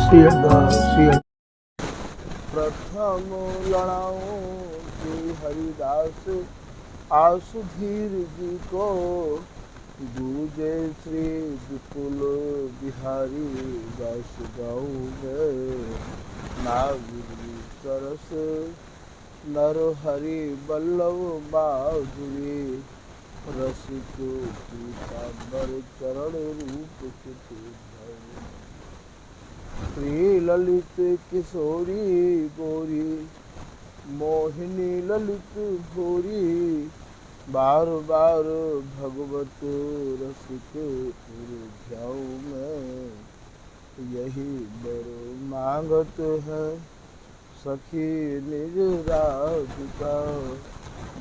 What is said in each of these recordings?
श्री प्रथम लड़ाऊं श्री हरिदास आसु धीर जी को, गुरु जय श्री विपुल बिहारी दास गाऊं मैं। नागरी सरस नर हरि बल्लभ माधुरी, रसिक पीताम्बर चरण रूप कुछ श्री ललित किशोरी गोरी, मोहिनी ललित भोरी, बार बार भगवत रसिक ध्याऊं मैं। यही बर मांगत है सखी निज राधिका,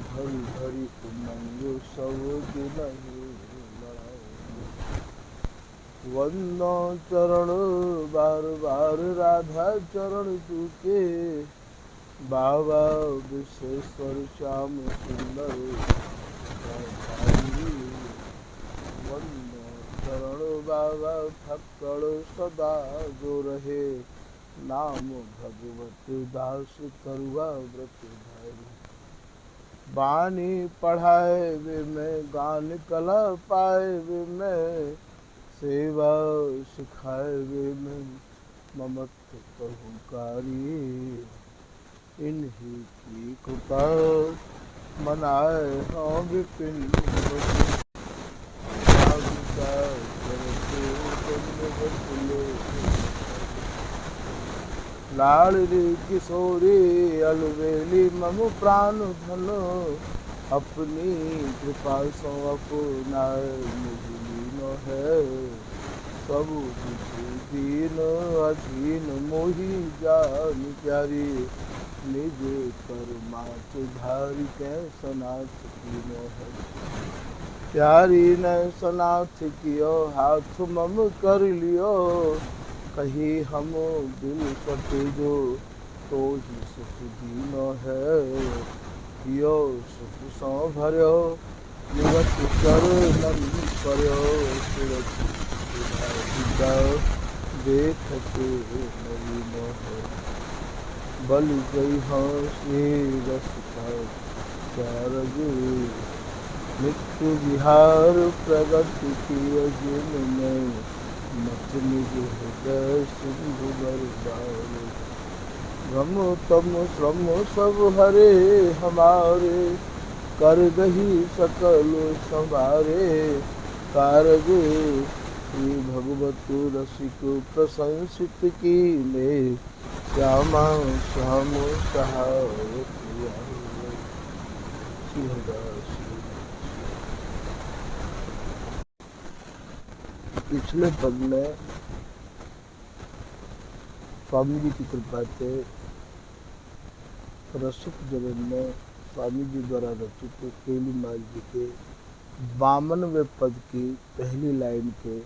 भरी भरी उमंग सब दिन वंदो चरण बार बार राधा चरण चूके, बाबा विश्वेश्वर श्याम सुंदर वंदो चरण बाबा थक्कड़ सदा जो रहे, नाम भगवत दास तरुआ व्रत धारी। बानी पढ़ाए वे मैं गान कला पाए वे मैं, सेवा सिखाए वे में ममत्व बहुकारी। इन्हीं की कृपा मनाए हाँ विपिन लाड़ली किशोरी अलवेली मम प्राण धन, अपनी कृपा सो अपनाए मुझ है। सब दीन अधीन मोही जान प्यारी, निज परमात धारी कै सनाथ कीनो है। प्यारी न सनाथ कियो हाथ मम कर लियो, कही हम दिल सटे जो तो ही सुख दीनो है। यो सुख सौ भर्यो निवत कर नंद पर्यो, देखते नवीनो है। बल गई हाँ श्री रस चारग, नित्य विहार प्रगति की जिन में, मत निज हृदय सिंधु बरबार। भ्रम तम श्रम सब हरे हमारे, कर गही सकल संभारे। कारग श्री भगवत रसिक प्रशंसित की ले, श्यामा श्याम सहाय। पिछले पद में स्वामी जी की कृपा से रसिक जगत में स्वामी जी द्वारा रचित केलीमाल जी के 52वें पद की पहली लाइन के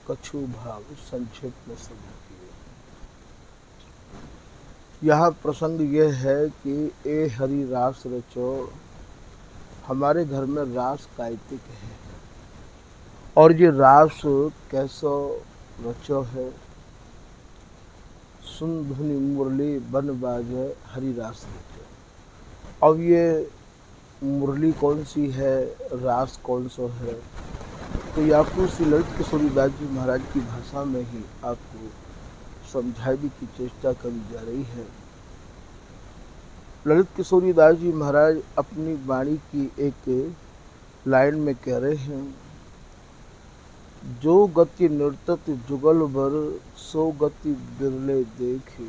कछु भाव संक्षेप में समझ किए। यहाँ प्रसंग यह है कि ए हरि रास रचो, हमारे घर में रास कार्तिक है और ये रास कैसो रचो है। सुन धुनि मुरली बन बाजे हरि रास रचो। अब ये मुरली कौन सी है, रास कौन सा है, तो ये आपको श्री ललित किशोरी दास जी महाराज की भाषा में ही आपको समझाने की चेष्टा करी जा रही है। ललित किशोरी दास जी महाराज अपनी वाणी की एक लाइन में कह रहे हैं, जो गति नृतत जुगल भर, सो गति बिरले देखे।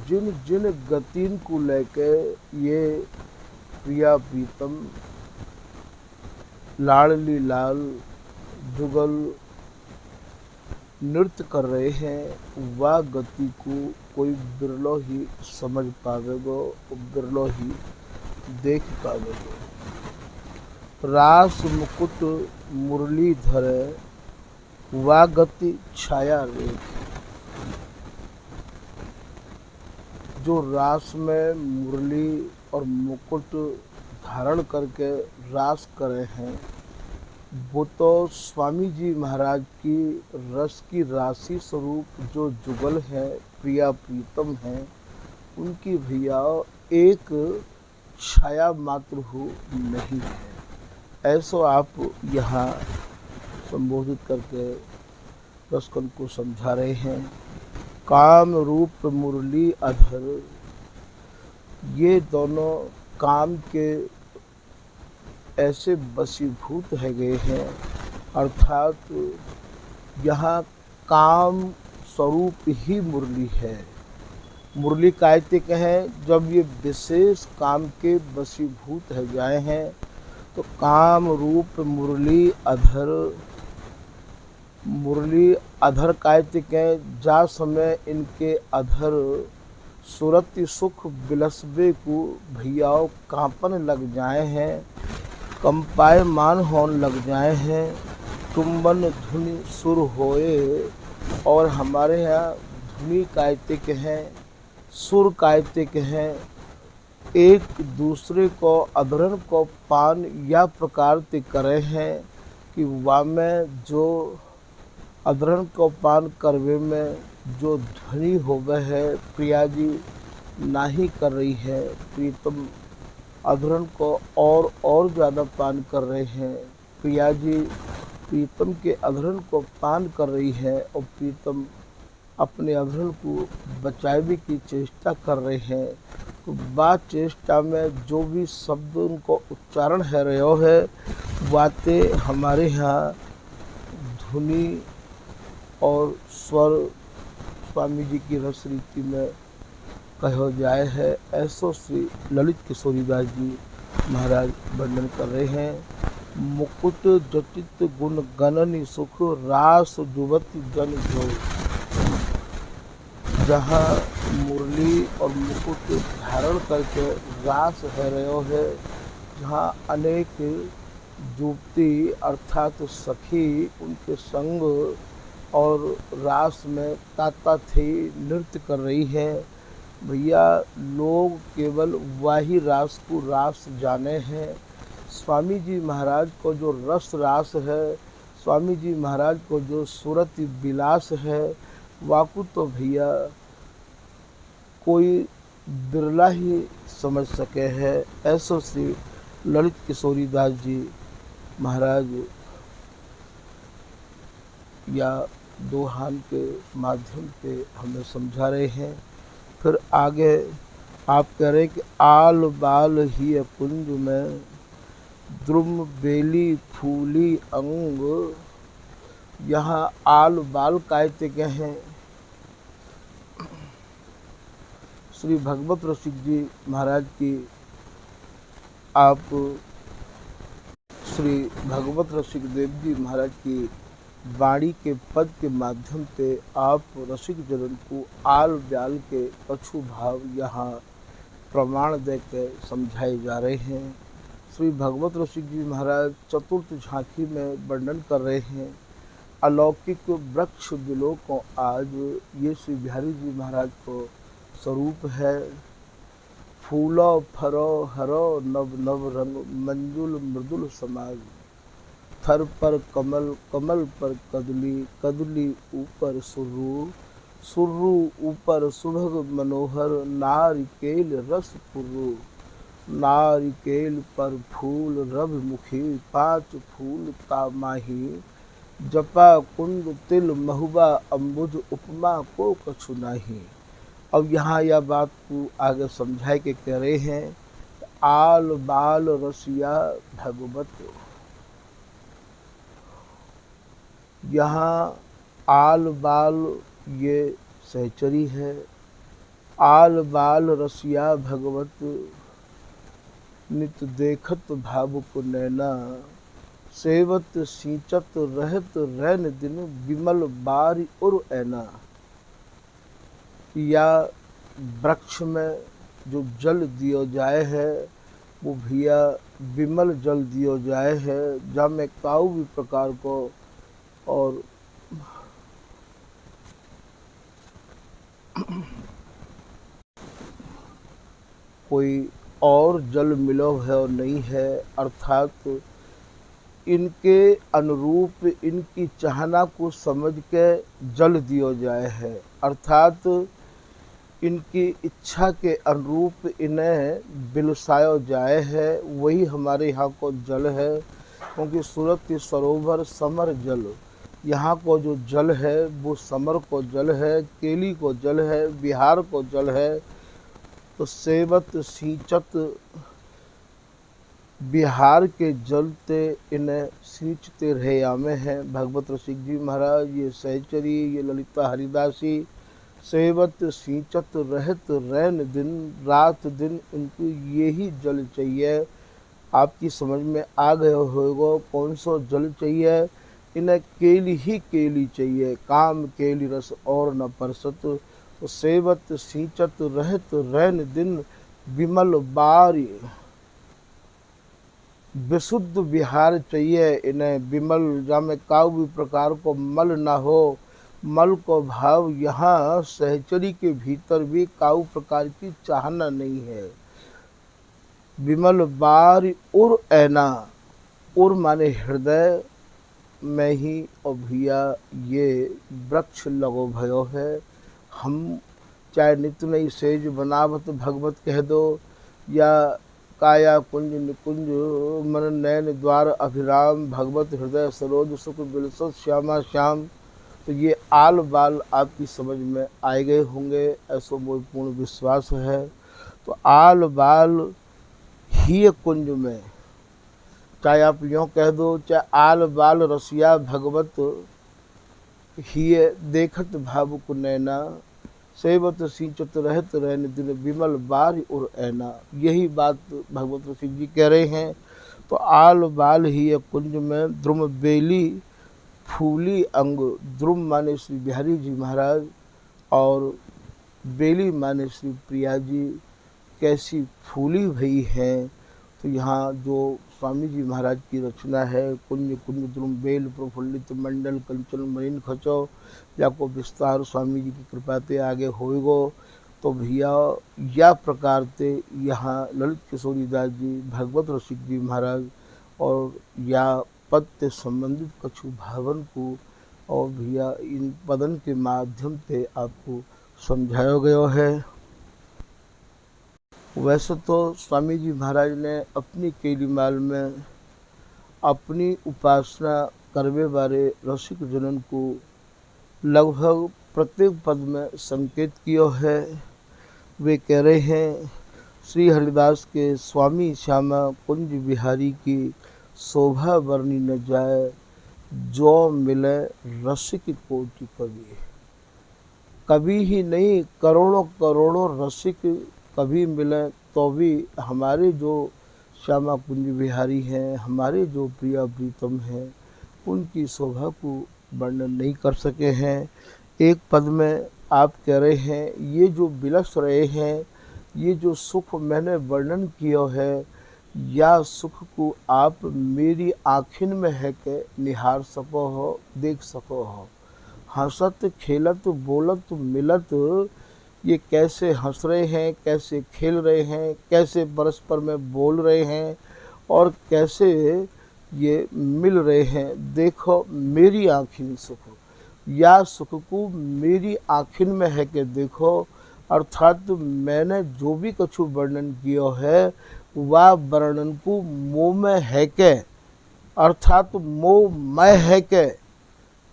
जिन जिन गतिन को लेके ये प्रिया प्रीतम लाडली लाल जुगल नृत्य कर रहे हैं, वह गति को कोई बिरलो ही समझ पावेगो, बिरलो ही देख पावेगो। रास मुकुट मुरली धरे, वह गति छाया रेख। जो रास में मुरली और मुकुट धारण करके रास करे हैं, वो तो स्वामी जी महाराज की रस की राशि स्वरूप जो जुगल है, प्रिया प्रीतम है, उनकी भैया एक छाया मात्र हो नहीं है। ऐसा आप यहाँ संबोधित करके रसकन को समझा रहे हैं। काम रूप मुरली अधर, ये दोनों काम के ऐसे वशीभूत है गए हैं, अर्थात यहाँ काम स्वरूप ही मुरली है। मुरली कायते हैं जब ये विशेष काम के वशीभूत है गए हैं, तो काम रूप मुरली अधर, मुरली अधर कायते हैं जा समय इनके अधर सुरति सुख बिलसबे को भैयाओ कांपन लग जाए हैं, कंपायमान होने लग जाए हैं, चुंबन धुनि सुर होए। और हमारे यहाँ धुनि कायते के हैं, सुर कायते के हैं, एक दूसरे को अधरन को पान या प्रकार ते करे हैं कि वह में जो अधरन को पान करवे में जो ध्वनि होवे है, प्रिया जी नाही कर रही है, प्रीतम अधरन को और ज़्यादा पान कर रहे हैं। प्रिया जी प्रीतम के अधरन को पान कर रही है और प्रीतम अपने अधरन को बचाने की चेष्टा कर रहे हैं। तो बात चेष्टा में जो भी शब्द उनको उच्चारण है रहे है, बातें हमारे यहाँ धुनि और स्वर स्वामी जी की रस रीति में कहो जाए है। ऐसो श्री ललित किशोरीदास जी महाराज वर्णन कर रहे हैं। मुकुट जटित गुण गणनि सुख रास जुवति जन जो, जहाँ मुरली और मुकुट धारण करके रास है रहे है, जहाँ अनेक युवती अर्थात सखी उनके संग और रास में ताता थी नृत्य कर रही है। भैया लोग केवल वही रास को रास जाने हैं। स्वामी जी महाराज को जो रस रास है, स्वामी जी महाराज को जो सूरत विलास है, वाकु तो भैया कोई बिरला ही समझ सके है। ऐसो श्री ललित किशोरीदास जी महाराज या दोहान के माध्यम से हमें समझा रहे हैं। फिर आगे आप कह रहे हैं कि आल बाल ही कुंज में द्रुम बेली फूली अंग, यहाँ आल बाल कायते के हैं। श्री भगवत रसिक जी महाराज की आप श्री भगवत रसिक देव जी महाराज की वाणी के पद के माध्यम से आप रसिक जन को आल ब्याल के कछु भाव यहाँ प्रमाण दे के समझाए जा रहे हैं। श्री भगवत रसिक जी महाराज चतुर्थ झांकी में वर्णन कर रहे हैं अलौकिक वृक्ष बिलों को। आज ये श्री बिहारी जी महाराज को स्वरूप है। फूलो फरो हरो नव नव रंग मंजुल मृदुल समाज, थर पर कमल कमल पर कदली कदली ऊपर सुर्रू सुर्रू ऊपर सुभग मनोहर, नारिकेल रस पुर्रू नारिकेल पर फूल रभ मुखी, पाँच फूल तामाही, जपा कुंद तिल महुबा अम्बुज, उपमा को कछु नाही। अब यहाँ यह बात को आगे समझाए के कह रहे हैं आल बाल रसिया भगवत। यहाँ आल बाल ये सहचरी है। आल बाल रसिया भगवत, नित देखत भावुक नैना, सेवत सींचत रहत रैन दिन, विमल बारी उर ऐना। या वृक्ष में जो जल दियो जाए है वो भैया विमल जल दियो जाए है, जहाँ में काऊ भी प्रकार को और कोई और जल मिलो है और नहीं है। अर्थात इनके अनुरूप इनकी चाहना को समझ के जल दियो जाए है, अर्थात इनकी इच्छा के अनुरूप इन्हें बिलसायो जाए है, वही हमारे यहाँ को जल है। क्योंकि सूरत के सरोवर समर जल, यहाँ को जो जल है वो समर को जल है, केली को जल है, बिहार को जल है। तो सेवत सींचत बिहार के जलते इन्हें सींचते रहे आमे हैं। भगवत रसिक जी महाराज ये सहचरी, ये ललिता हरिदासी सेवत सींचत रहत रैन दिन रात दिन, इनको यही जल चाहिए। आपकी समझ में आ गए होगा कौन सा जल चाहिए। इन्हें केली ही केली चाहिए, काम केली रस और न परसत। तो सेवत सींचत रहत रैन दिन विमल बारी, विशुद्ध विहार चाहिए इन्हें। विमल जामे काऊ भी प्रकार को मल ना हो, मल को भाव यहाँ सहचरी के भीतर भी काऊ प्रकार की चाहना नहीं है। विमल बार उर ऐना, उर माने हृदय में ही और भैया ये वृक्ष लगो भयो है। हम चाहे नित्य नई सेज बनावत भगवत कह दो, या काया कुंज निकुंज मन नैन द्वार अभिराम, भगवत हृदय सरोज सुख बिलसत श्यामा श्याम। तो ये आल बाल आपकी समझ में आए गए होंगे, ऐसा मुझे पूर्ण विश्वास है। तो आल बाल ही कुंज में, चाहे आप यूँ कह दो, चाहे आल बाल रसिया भगवत ही देखत भावुक नैना, सेवत सींचत रहत रहन दिन विमल बार और ऐना। यही बात भगवत रसिक जी कह रहे हैं। तो आल बाल ही कुंज में द्रुम बेली फूली अंग, द्रुम माने श्री बिहारी जी महाराज और बेली माने श्री प्रिया जी कैसी फूली भई हैं। तो यहाँ जो स्वामी जी महाराज की रचना है, कुंज कुंज द्रुम बेल प्रफुल्लित मंडल कंचन मरीन खचो, या को विस्तार स्वामी जी की कृपा ते आगे होएगो। तो भैया या प्रकार से यहाँ ललित किशोरी दास जी, भगवत रसिक जी महाराज और या पद से संबंधित कछु भावन को और भैया इन पदन के माध्यम से आपको समझाया गया है। वैसे तो स्वामी जी महाराज ने अपनी केलीमाल में अपनी उपासना करवे वाले रसिक जनन को लगभग प्रत्येक पद में संकेत किया है। वे कह रहे हैं, श्री हरिदास के स्वामी श्यामा कुंज बिहारी की शोभा वर्णी न जाए, जो मिले रसिक कोटि कवि। कभी ही नहीं, करोड़ों करोड़ों रसिक कभी मिले तो भी हमारे जो श्यामा कुंज बिहारी हैं, हमारे जो प्रिया प्रीतम हैं, उनकी शोभा को वर्णन नहीं कर सके हैं। एक पद में आप कह रहे हैं, ये जो बिलस रहे हैं, ये जो सुख मैंने वर्णन किया है, या सुख को आप मेरी आँखिन में है के निहार सको हो, देख सको हो। हंसत खेलत बोलत मिलत, ये कैसे हंस रहे हैं, कैसे खेल रहे हैं, कैसे परस्पर में बोल रहे हैं और कैसे ये मिल रहे हैं। देखो मेरी आँखिन सुख, या सुख को मेरी आँखिन में है कि देखो। अर्थात मैंने जो भी कछु वर्णन किया है वह वर्णन को मोह में है के, अर्थात मोह मैं है के,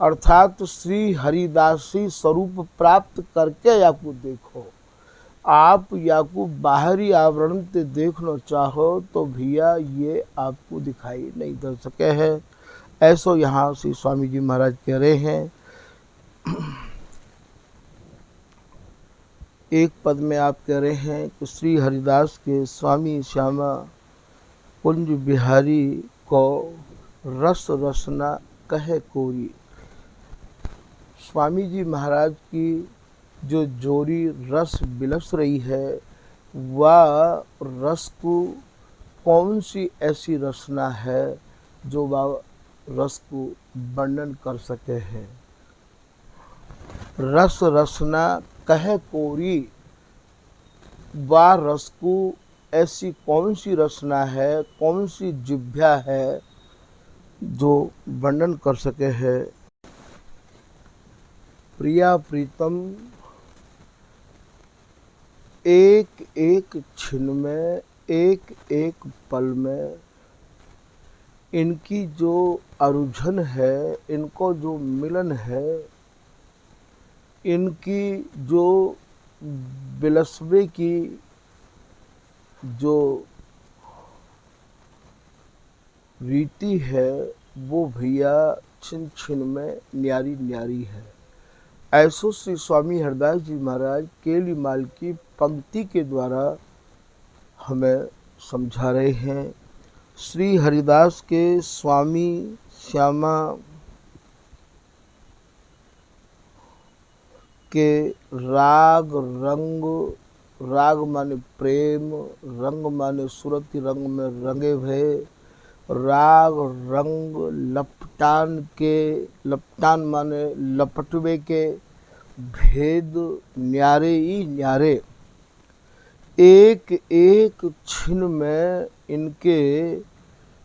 अर्थात श्री हरिदासी स्वरूप प्राप्त करके याकू देखो। आप याकू बाहरी आवरण से देखना चाहो तो भैया ये आपको दिखाई नहीं दे सके है। ऐसो यहाँ श्री स्वामी जी महाराज कह रहे हैं। एक पद में आप कह रहे हैं कि श्री हरिदास के स्वामी श्यामा कुंज बिहारी को रस रसना कहे कोरी। स्वामी जी महाराज की जो जोरी रस बिलस रही है, वह रस को कौन सी ऐसी रचना है जो वह रस को वर्णन कर सके हैं। रस रसना कहे कोरी, वह रस को ऐसी कौन सी रचना है, कौन सी जिह्वा है जो वर्णन कर सके है। प्रिया प्रीतम एक एक क्षण में, एक एक पल में इनकी जो आरुझन है, इनको जो मिलन है, इनकी जो बिलसवे की जो रीति है, वो भैया छिन छिन में न्यारी न्यारी है। ऐसो श्री स्वामी हरदास जी महाराज केलीमाल की पंक्ति के द्वारा हमें समझा रहे हैं। श्री हरिदास के स्वामी श्यामा के राग रंग, राग माने प्रेम, रंग माने सुरती रंग में रंगे भये, राग रंग लपटान के, लपटान माने लपटवे के, भेद न्यारे ही न्यारे, एक एक क्षण में इनके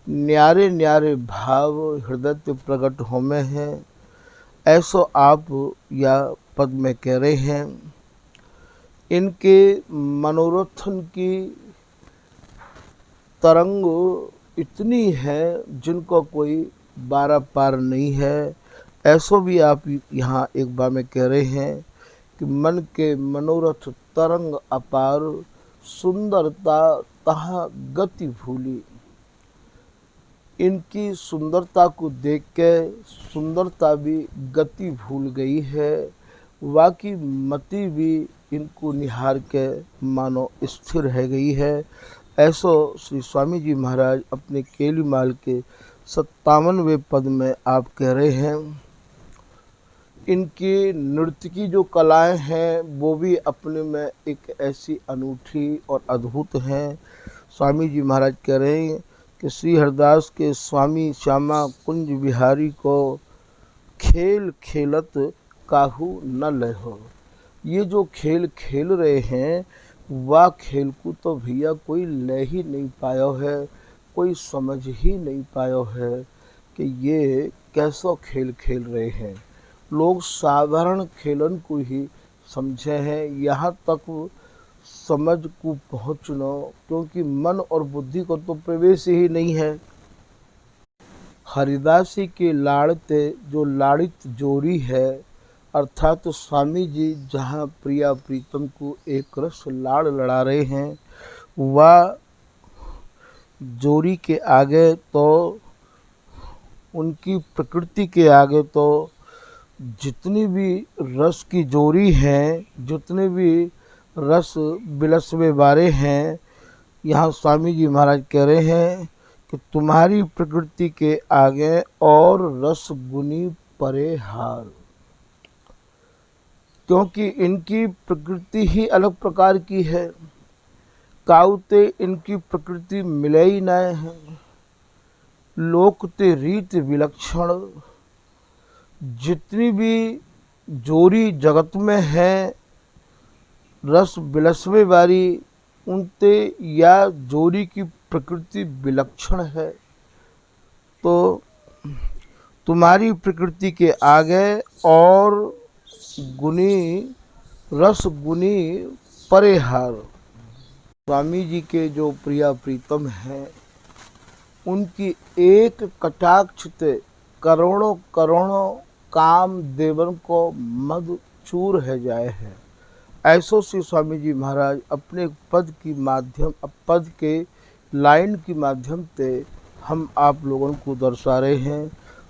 न्यारे न्यारे भाव हृदय पे प्रकट होमे हैं। ऐसो आप या पद में कह रहे हैं। इनके मनोरथन की तरंग इतनी है जिनको कोई बारा पार नहीं है। ऐसो भी आप यहाँ एक बार में कह रहे हैं कि मन के मनोरथ तरंग अपार, सुंदरता तहाँ गति भूली। इनकी सुंदरता को देख के सुंदरता भी गति भूल गई है, वाकई मति भी इनको निहार के मानो स्थिर रह गई है। ऐसो श्री स्वामी जी महाराज अपने केलीमाल के 57वें पद में आप कह रहे हैं। इनकी नृत्य की जो कलाएं हैं वो भी अपने में एक ऐसी अनूठी और अद्भुत हैं। स्वामी जी महाराज कह रहे हैं कि श्री हरदास के स्वामी श्यामा कुंज बिहारी को खेल खेलत काहू न लहो। ये जो खेल खेल रहे हैं वह खेल को तो भैया कोई ले ही नहीं पाया है, कोई समझ ही नहीं पाया है कि ये कैसा खेल खेल रहे हैं। लोग साधारण खेलन को ही समझे हैं, यहाँ तक समझ को पहुँचना, क्योंकि मन और बुद्धि को तो प्रवेश ही नहीं है। हरिदासी के लाड़ते जो लाड़ित जोड़ी है, अर्थात तो स्वामी जी जहाँ प्रिया प्रीतम को एक रस लाड़ लड़ा रहे हैं, वह जोड़ी के आगे तो, उनकी प्रकृति के आगे तो जितनी भी रस की जोड़ी हैं, जितने भी रस बिलसवे बारे हैं, यहाँ स्वामी जी महाराज कह रहे हैं कि तुम्हारी प्रकृति के आगे और रस गुनी परे हार। क्योंकि इनकी प्रकृति ही अलग प्रकार की है, काउते इनकी प्रकृति मिले ही न है। लोकते रीत विलक्षण, जितनी भी जोड़ी जगत में है रस बिलसवे वाली, उनते या जोड़ी की प्रकृति विलक्षण है। तो तुम्हारी प्रकृति के आगे और गुनी, रस गुनी परेहार। स्वामी जी के जो प्रिया प्रीतम हैं, उनकी एक कटाक्ष ते करोड़ों करोड़ों काम देवन को मद चूर है जाए है। ऐसो श्री स्वामी जी महाराज अपने पद की माध्यम, पद के लाइन की माध्यम से हम आप लोगों को दर्शा रहे हैं।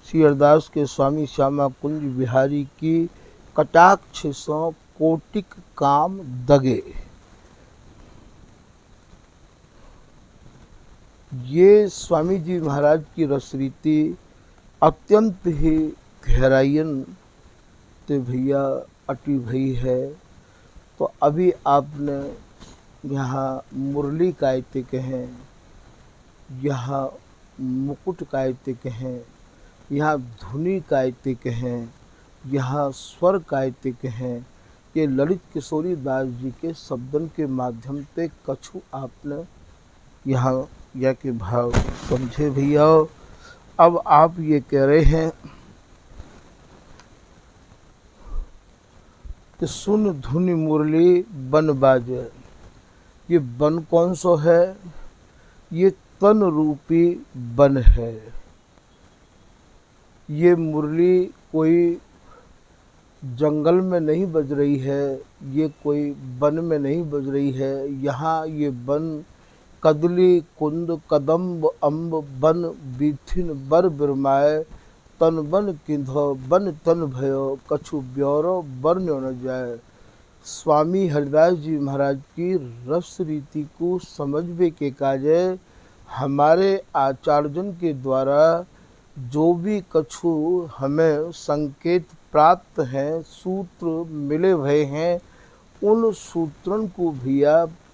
श्री हरदास के स्वामी श्यामा कुंज बिहारी की कटाक्ष सो कोटिक काम दगे। ये स्वामी जी महाराज की रसरीति अत्यंत ही गहराइयन ते भैया अटी भई है। तो अभी आपने यहाँ मुरली कायतिक हैं, यहाँ मुकुट कायतिक हैं, यहाँ धुनी कायतिक हैं, यहाँ स्वर कायतिक हैं। ये ललित किशोरी दास जी के शब्दन के माध्यम से कछु आपने यहाँ या के भाव समझे भैया। अब आप ये कह रहे हैं कि सुन धुनि मुरली बन बाजे। ये बन कौन सा है? ये तन रूपी बन है। ये मुरली कोई जंगल में नहीं बज रही है, ये कोई वन में नहीं बज रही है। यहाँ ये वन कदली कुंद कदम्ब अम्ब बन बीथिन बर बिरमाए तन बन किंधो बन तन भयो कछु ब्योरो बरन्यो न जाए। स्वामी हरिदास जी महाराज की रस रीति को समझवे के काजे हमारे आचार्यजन के द्वारा जो भी कछु हमें संकेत प्राप्त हैं, सूत्र मिले हुए हैं, उन सूत्रन को भी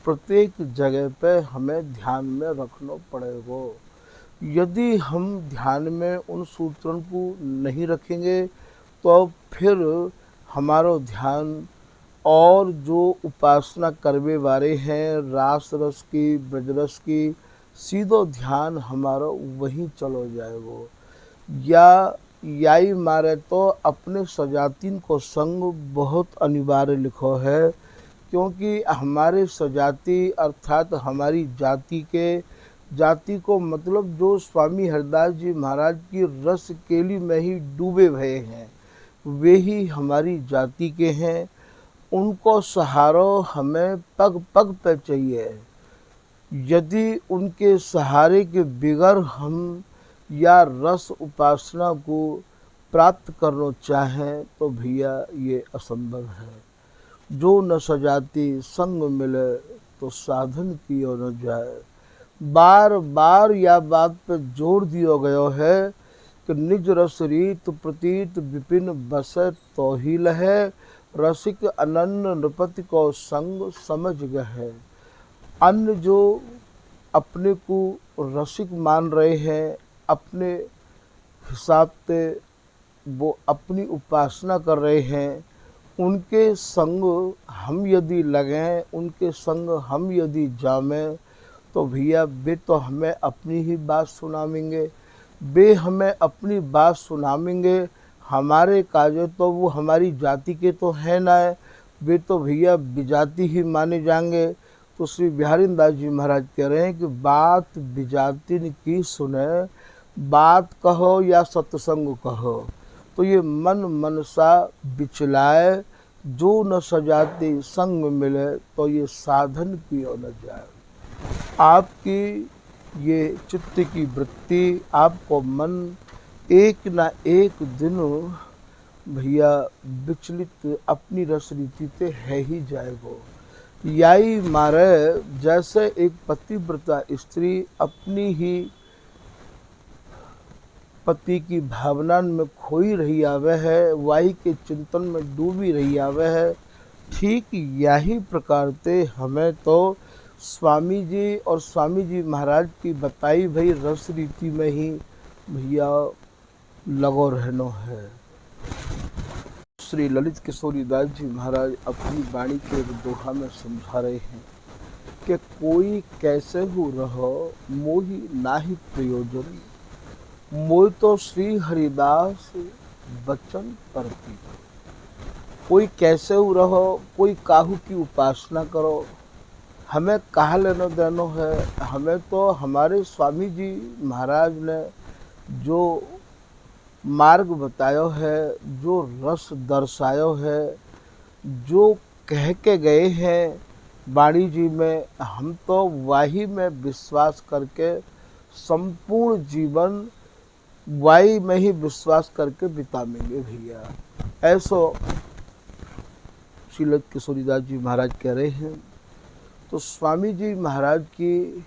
प्रत्येक जगह पे हमें ध्यान में रखना पड़ेगा। यदि हम ध्यान में उन सूत्रन को नहीं रखेंगे तो फिर हमारा ध्यान और जो उपासना करवे वाले हैं रास रस की, ब्रजरस की, सीधो ध्यान हमारा वहीं चलो जाएगा। याई मारे तो अपने सजातीन को संग बहुत अनिवार्य लिखो है, क्योंकि हमारे सजाती अर्थात हमारी जाति को मतलब जो स्वामी हरिदास जी महाराज की रस केली में ही डूबे हुए हैं, वे ही हमारी जाति के हैं। उनको सहारा हमें पग पग पे चाहिए। यदि उनके सहारे के बिगर हम या रस उपासना को प्राप्त करना चाहें तो भैया ये असंभव है। जो न सजाती संग मिले तो साधन कियो न जाए। बार बार यह बात पर जोर दिया गया है कि निज रस रीत प्रतीत विपिन बसे तो ही लहे रसिक अनन्य नृपति को संग समझ गए। अन्य जो अपने को रसिक मान रहे हैं, अपने हिसाब से वो अपनी उपासना कर रहे हैं, उनके संग हम यदि लगें, उनके संग हम यदि जामें तो भैया वे तो हमें अपनी ही बात सुनावेंगे। वे हमें अपनी बात सुनावेंगे, हमारे काजे तो वो हमारी जाति के तो है ना, वे तो भैया विजाति ही माने जाएंगे। तो श्री बिहारी दास जी महाराज कह रहे हैं कि बात विजातिन की सुने, बात कहो या सत्संग कहो तो ये मन मनसा बिचलाए। जो न सजाती संग मिले तो ये साधन कियो न जाए। आपकी ये चित्त की वृत्ति, आपको मन एक ना एक दिन भैया विचलित अपनी रस रीति से है ही जाएगा। याई मारे जैसे एक पतिव्रता स्त्री अपनी ही पति की भावना में खोई रही आवे है, वाही के चिंतन में डूबी रही आवे है, ठीक यही प्रकार से हमें तो स्वामी जी और स्वामी जी महाराज की बताई भई रस रीति में ही भैया लगो रहना है। श्री ललित किशोरीदास जी महाराज अपनी वाणी के दोहा में समझा रहे हैं कि कोई कैसे हो रहो मोहि नाहि प्रयोजन, मोहि तो श्री हरिदास बचन परती। कोई कैसे हो रहो, कोई काहू की उपासना करो, हमें कहा लेना देना है। हमें तो हमारे स्वामी जी महाराज ने जो मार्ग बतायो है, जो रस दर्शायो है, जो कह के गए हैं वाणी जी में, हम तो वही में विश्वास करके संपूर्ण जीवन वही में ही विश्वास करके बिताएंगे भैया। ऐसो श्री ललित किशोरीदास जी महाराज कह रहे हैं। तो स्वामी जी महाराज की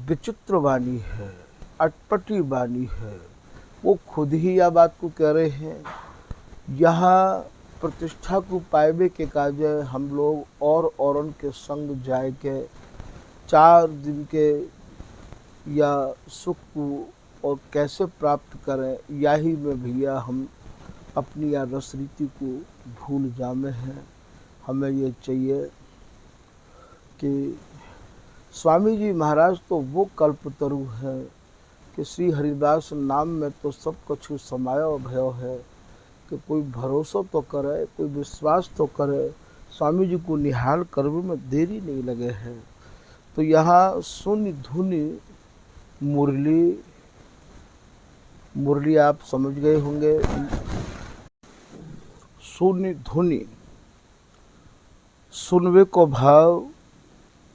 विचित्र वाणी है, अटपटी वाणी है। वो खुद ही यह बात को कह रहे हैं। यहाँ प्रतिष्ठा को पाएबे के काजे हम लोग और औरन के संग जाए के 4 दिन के या सुख को और कैसे प्राप्त करें, यही में भैया हम अपनी या रस रीति को भूल जामे हैं। हमें ये चाहिए कि स्वामी जी महाराज तो वो कल्पतरु हैं कि श्री हरिदास नाम में तो सब कछु समायो भयो है, कि कोई भरोसा तो करे, कोई विश्वास तो करे, स्वामी जी को निहाल करने में देरी नहीं लगे है। तो यहाँ शून्य धुनी मुरली आप समझ गए होंगे। शून्य धुनी सुनवे को भाव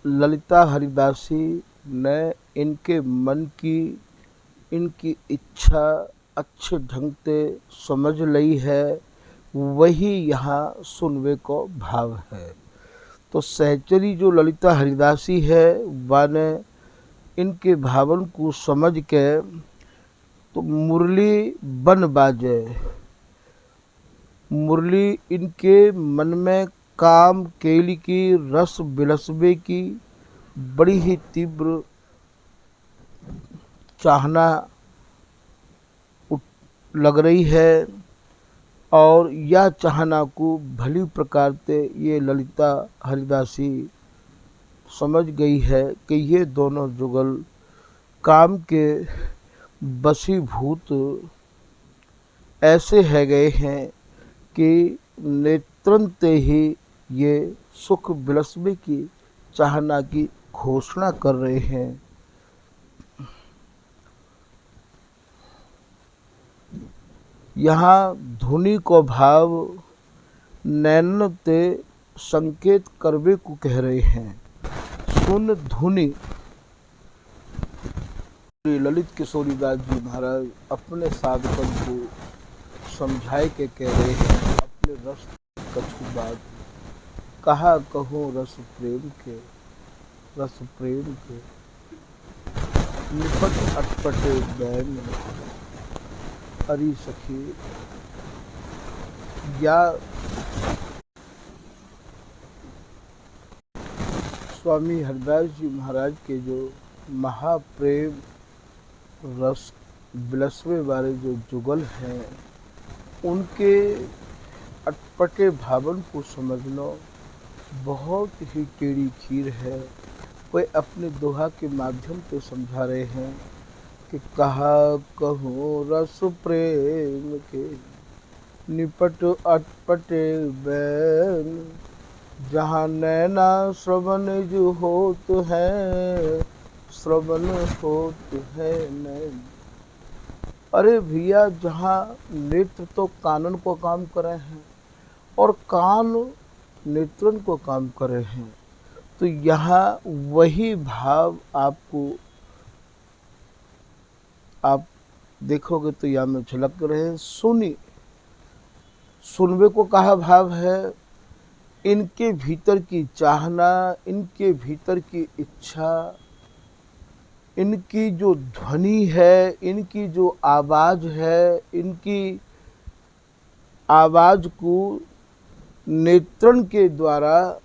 ललिता हरिदासी ने इनके मन की, इनकी इच्छा अच्छे ढंग से समझ ली है, वही यहाँ सुनवे को भाव है। तो सहचरी जो ललिता हरिदासी है वाने इनके भावन को समझ के तो मुरली बन बाजे, मुरली इनके मन में काम केली की रस बिलसबे की बड़ी ही तीव्र चाहना लग रही है, और यह चाहना को भली प्रकार से ये ललिता हरिदासी समझ गई है कि ये दोनों जुगल काम के वशीभूत ऐसे है गए हैं कि नेत्रंते ही ये सुख बिलसबे की चाहना की घोषणा कर रहे हैं। यहाँ धुनी को भाव नैन ते संकेत करवे को कह रहे हैं। सुन धुनी ललित किशोरीदास जी महाराज अपने साधकन को समझाए के कह रहे हैं, अपने रस कछु बात कहा कहो रस प्रेम के, रस प्रेम के निपट अटपटे बैन अरी सखी। या स्वामी हरिदास जी महाराज के जो महाप्रेम रस बिलसवे वाले जो जुगल हैं, उनके अटपटे भावन को समझना बहुत ही टेढ़ी खीर है। वे अपने दोहा के माध्यम से समझा रहे हैं कि कहा कहूँ रस प्रेम के निपट अटपटे बैन, जहाँ नैना श्रवण जो होत है, श्रवण होत है नैन। अरे भैया, जहाँ नेत्र तो कानन को काम करे हैं और कान नेत्रन को काम करे हैं, तो यहाँ वही भाव आपको आप देखोगे तो यहाँ में झलक रहे हैं। सुनवे को कहा भाव है, इनके भीतर की चाहना, इनके भीतर की इच्छा, इनकी जो ध्वनि है, इनकी जो आवाज़ है, इनकी आवाज़ को नेत्रण के द्वारा,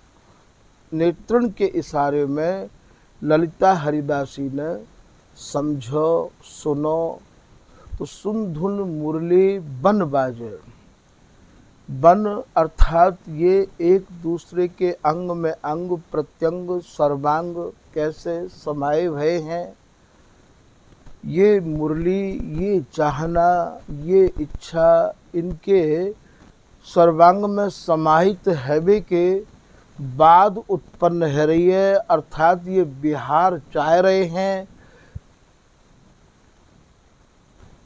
नेत्रण के इशारे में ललिता हरिदासी ने समझो, सुनो। तो सुन धुन मुरली बन बाजे। बन अर्थात ये एक दूसरे के अंग में अंग प्रत्यंग सर्वांग कैसे समाये हुए हैं। ये मुरली, ये चाहना, ये इच्छा इनके सर्वांग में समाहित हैवे के बाद उत्पन्न है रही है, अर्थात ये बिहार चाह रहे हैं।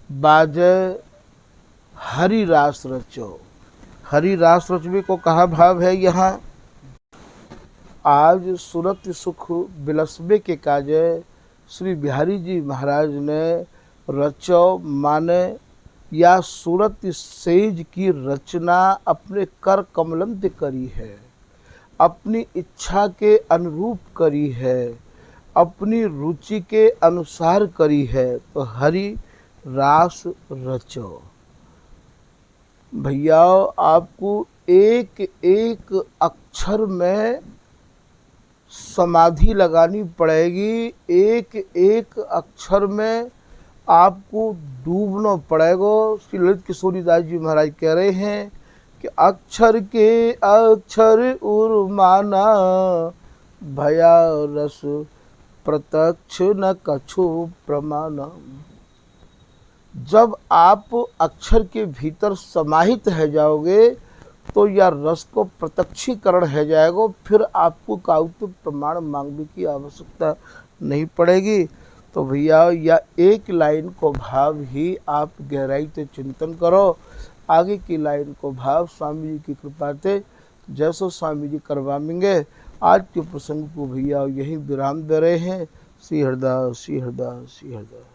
बाजे हरि रास रचो, हरि रास रचवे को कहा भाव है यहाँ। आज सुरत सुख बिलसबे के काजे श्री बिहारी जी महाराज ने रचो माने या सूरत सेज की रचना अपने कर कमलन से करी है, अपनी इच्छा के अनुरूप करी है, अपनी रुचि के अनुसार करी है। तो हरि रास रचो। भैया, आपको एक एक अक्षर में समाधि लगानी पड़ेगी, एक एक अक्षर में आपको डूबना पड़ेगा। श्री ललित किशोरीदास जी महाराज कह रहे हैं कि अक्षर के अक्षर उर्माना, भया रस प्रत्यक्ष न कछु प्रमाण। जब आप अक्षर के भीतर समाहित है जाओगे तो यह रस को प्रत्यक्षीकरण है जाएगा, फिर आपको काव्य प्रमाण मांगने की आवश्यकता नहीं पड़ेगी। तो भैया या एक लाइन को भाव ही आप गहराई से चिंतन करो, आगे की लाइन को भाव स्वामी जी की कृपा से जैसो स्वामी जी करवाएंगे। आज के प्रसंग को भैया यही विराम दे रहे हैं। श्री हरदास, श्री हरदास, श्री हरदास।